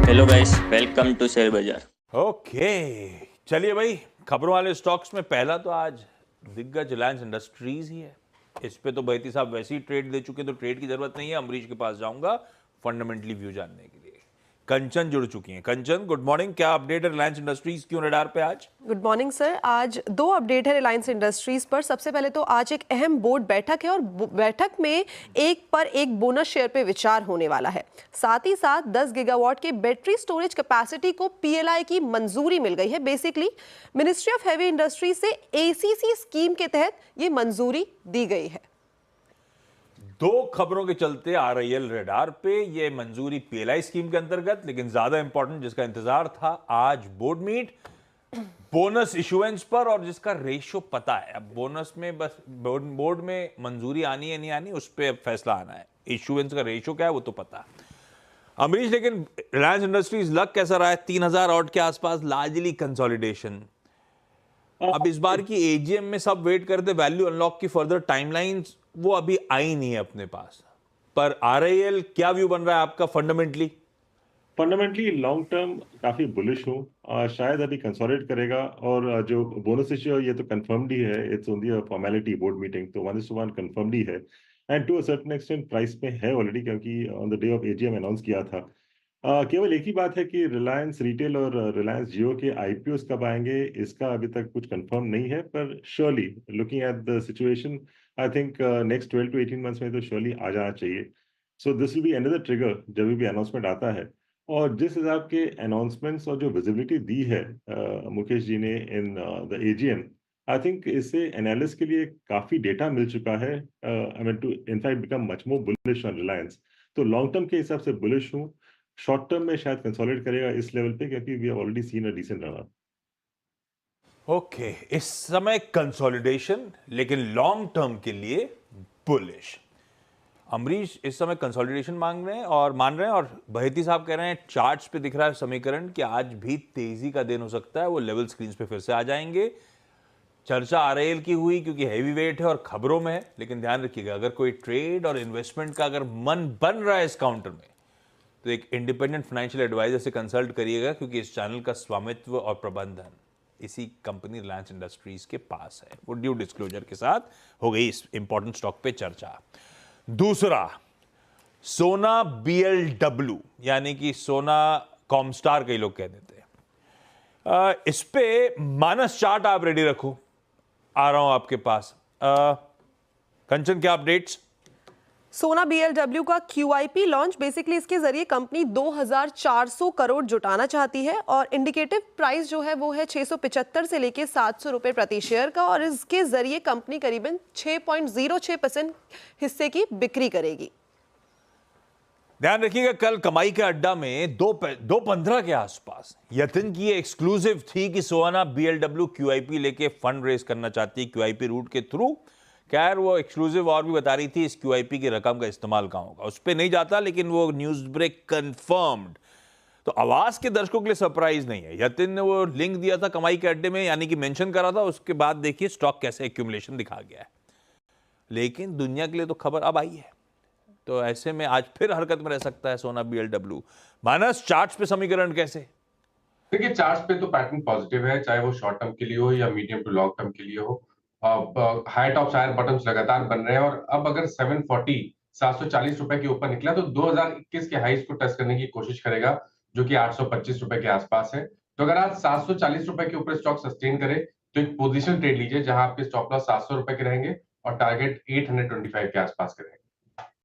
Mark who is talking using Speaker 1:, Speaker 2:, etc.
Speaker 1: Hello guys, welcome to share बाजार।
Speaker 2: Okay, चलिए भाई, खबरों वाले स्टॉक्स में पहला तो आज दिग्गज रिलायंस इंडस्ट्रीज ही है। इस पे तो बहती साहब वैसे ही ट्रेड दे चुके, तो ट्रेड की जरूरत नहीं है। अमरीश के पास जाऊंगा फंडामेंटली व्यू जानने के लिए। कंचन जुड़ चुकी हैं। कंचन, गुड मॉर्निंग। क्या अपडेट है रिलायंस इंडस्ट्रीज क्यों रडार पे आज?
Speaker 3: Good morning sir. आज दो अपडेट है रिलायंस इंडस्ट्रीज पर। सबसे पहले तो आज एक अहम बोर्ड बैठक है और बैठक में एक पर एक बोनस शेयर पे विचार होने वाला है। साथ ही साथ 10 गीगावाट के बैटरी स्टोरेज कैपेसिटी को पीएलआई की मंजूरी मिल गई है। Basically ministry of heavy industry से एसीसी स्कीम के तहत ये मंजूरी दी गई है।
Speaker 2: दो खबरों के चलते आरआईएल रडार पे, ये मंजूरी पीएलआई स्कीम के अंतर्गत, लेकिन ज्यादा इंपॉर्टेंट जिसका इंतजार था, आज बोर्ड मीट बोनस इशुएंस पर, और जिसका रेशो पता है। अब बोनस में बस बोर्ड में मंजूरी आनी है नहीं आनी, उस पर फैसला आना है। इशुएंस का रेशो क्या है वो तो पता है। अमरीश, लेकिन रिलायंस इंडस्ट्रीज लग कैसा रहा है? 3000 ऑड के आसपास लार्जली कंसोलिडेशन। अब इस बार की एजीएम में सब वेट करते वैल्यू अनलॉक की फर्दर टाइमलाइंस, वो अभी आई नहीं है अपने पास। पर आरआईएल क्या व्यू बन रहा है आपका
Speaker 4: फंडामेंटली लॉन्ग टर्म काफी बुलिश हूँ। शायद अभी कंसोलिडेट करेगा, और जो बोनस इश्यू है ये तो कंफर्म्ड ही है। It's only a formality, board meeting तो 1:1 कंफर्म्ड ही है। And to a certain extent price में है ऑलरेडी, क्योंकि on the day of AGM announce किया था। केवल एक ही बात है कि रिलायंस रिटेल और रिलायंस जियो के आईपीओस कब आएंगे, इसका अभी तक कुछ कंफर्म नहीं है। पर surely looking at the situation, I think next 12 to 18 months में तो श्योरली आ जाना चाहिए। So this will be another trigger जब भी अनाउंसमेंट आता है। और जिस हिसाब के अनाउंसमेंट्स और जो विजिबिलिटी दी है मुकेश जी ने in the AGM, I think इससे एनालिस्ट के लिए काफी डेटा मिल चुका है। I mean to in fact become much more bullish on Reliance. तो लॉन्ग टर्म के हिसाब से बुलिश हूँ। शॉर्ट टर्म में शायद कंसोलिडेट करेगा इस लेवल पे, क्योंकि we have already seen a decent run up.
Speaker 2: Okay, इस समय कंसोलिडेशन, लेकिन लॉन्ग टर्म के लिए बुलिश। अमरीश इस समय कंसोलिडेशन मान रहे हैं, और बहेती साहब कह रहे हैं चार्ट्स पे दिख रहा है समीकरण कि आज भी तेजी का दिन हो सकता है। वो लेवल स्क्रीन पे फिर से आ जाएंगे। चर्चा आरआईएल की हुई क्योंकि हैवी वेट है और खबरों में है, लेकिन ध्यान रखिएगा, अगर कोई ट्रेड और इन्वेस्टमेंट का अगर मन बन रहा है इस काउंटर में, तो एक इंडिपेंडेंट फाइनेंशियल एडवाइजर से कंसल्ट करिएगा, क्योंकि इस चैनल का स्वामित्व और प्रबंधन इसी कंपनी रिलायंस इंडस्ट्रीज के पास है। वो ड्यू डिस्क्लोजर के साथ हो गई इस इंपॉर्टेंट स्टॉक पे चर्चा। दूसरा, सोना बीएलडब्ल्यू, यानी कि सोना कॉमस्टार कई लोग कह देते हैं। इस पे मानस चार्ट आप रेडी रखो, आ रहा हूं आपके पास। कंचन, क्या अपडेट्स?
Speaker 3: सोना बीएलडब्ल्यू का क्यूआईपी लॉन्च, बेसिकली इसके जरिए कंपनी 2400 करोड़ जुटाना चाहती है और इंडिकेटिव प्राइस जो है वो है 675 से लेके 700 रुपए प्रति शेयर का, और इसके जरिए कंपनी करीबन 6.06% हिस्से की बिक्री करेगी।
Speaker 2: ध्यान रखिएगा, कल कमाई के अड्डा में 2:15 के आसपास यतिन की एक्सक्लूसिव थी कि सोना बीएलडब्ल्यू क्यूआईपी लेके फंड रेज करना चाहती है क्यूआईपी रूट के थ्रू। खैर, वो एक्सक्लूसिव और भी बता रही थी इस क्यूआईपी की रकम का इस्तेमाल कहां होगा, उस पर नहीं जाता, लेकिन वो न्यूज ब्रेक कंफर्म्ड। तो आवाज के दर्शकों के लिए सरप्राइज नहीं है। यतिन ने वो लिंक दिया था कमाई के अड्डे में, यानी कि मेंशन करा था, उसके बाद देखिए स्टॉक कैसे एक्यूमुलेशन दिखा गया है। लेकिन दुनिया के लिए तो खबर अब आई है, तो ऐसे में आज फिर हरकत में रह सकता है सोना बीएलडब्ल्यू। मानस, चार्ट्स पे समीकरण कैसे?
Speaker 5: देखिए, चार्ट्स पे तो पैटर्न पॉजिटिव है, चाहे वो शॉर्ट टर्म के लिए हो या मीडियम टू लॉन्ग टर्म के लिए हो। हाई टॉप हायर बॉटम्स लगातार बन रहे हैं, और अब अगर 740 रुपए के ऊपर निकला तो 2021 के हाईज को टच करने की कोशिश करेगा, जो कि 825 रुपए के आसपास है। तो अगर आज 740 रुपए के ऊपर स्टॉक सस्टेन करे तो एक पोजिशन ट्रेड लीजिए, जहां आपके स्टॉप लॉस 700 रुपए के रहेंगे और टारगेट 825 के आसपास के रहेंगे।